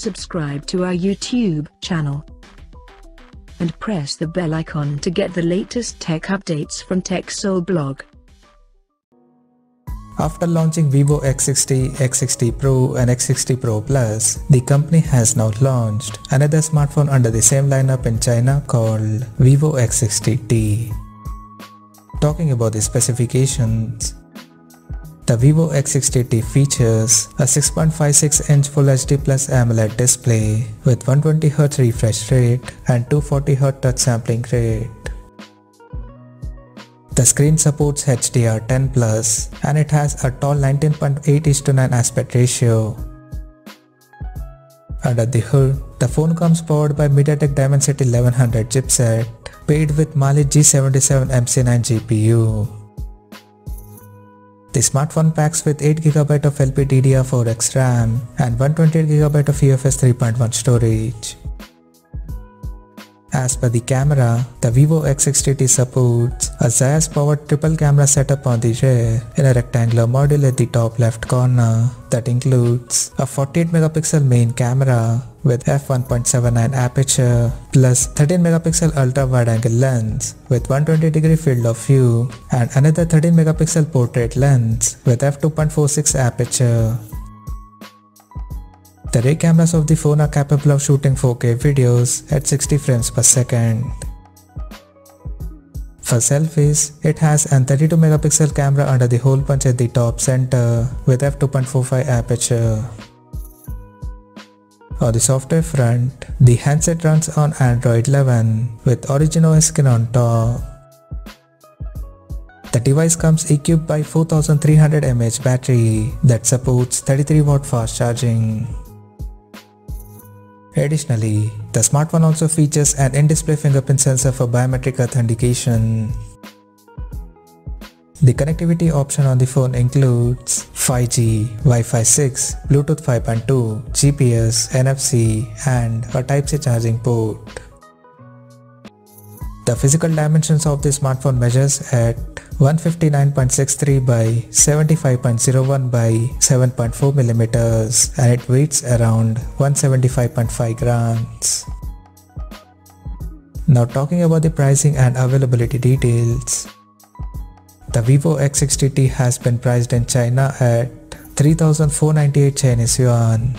subscribe to our YouTube channel and press the bell icon to get the latest tech updates from TechSole Blog. After launching Vivo X60, X60 Pro and X60 Pro Plus, the company has now launched another smartphone under the same lineup in China called Vivo X60T. Talking about the specifications, the Vivo X60T features a 6.56-inch Full HD Plus AMOLED display with 120Hz refresh rate and 240Hz touch sampling rate. The screen supports HDR10+ and it has a tall 19.8:9 aspect ratio. Under the hood, the phone comes powered by MediaTek Dimensity 1100 chipset paired with Mali G77 MC9 GPU. The smartphone packs with 8GB of LPDDR4X RAM and 128GB of UFS 3.1 storage. As per the camera, the Vivo X60T supports a Zeiss powered triple camera setup on the rear in a rectangular module at the top left corner that includes a 48MP main camera with f1.79 aperture plus 13MP ultra wide angle lens with 120° field of view and another 13MP portrait lens with f2.46 aperture. The rear cameras of the phone are capable of shooting 4K videos at 60 frames per second. For selfies, it has an 32MP camera under the hole punch at the top center with f2.45 aperture. On the software front, the handset runs on Android 11 with Origin OS skin on top. The device comes equipped by 4300 mAh battery that supports 33W fast charging. Additionally, the smartphone also features an in-display fingerprint sensor for biometric authentication. The connectivity option on the phone includes 5G, Wi-Fi 6, Bluetooth 5.2, GPS, NFC and a Type-C charging port. The physical dimensions of the smartphone measures at 159.63 by 75.01 by 7.4mm and it weighs around 175.5 grams. Now talking about the pricing and availability details. The Vivo X60T has been priced in China at 3,498 Chinese yuan.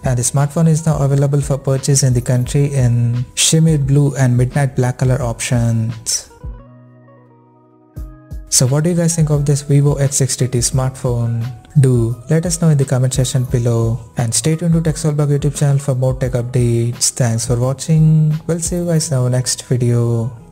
And the smartphone is now available for purchase in the country in shimmer blue and midnight black color options. So what do you guys think of this Vivo X60T smartphone? Do let us know in the comment section below and stay tuned to TechSole Blog YouTube channel for more tech updates. Thanks for watching. We'll see you guys in our next video.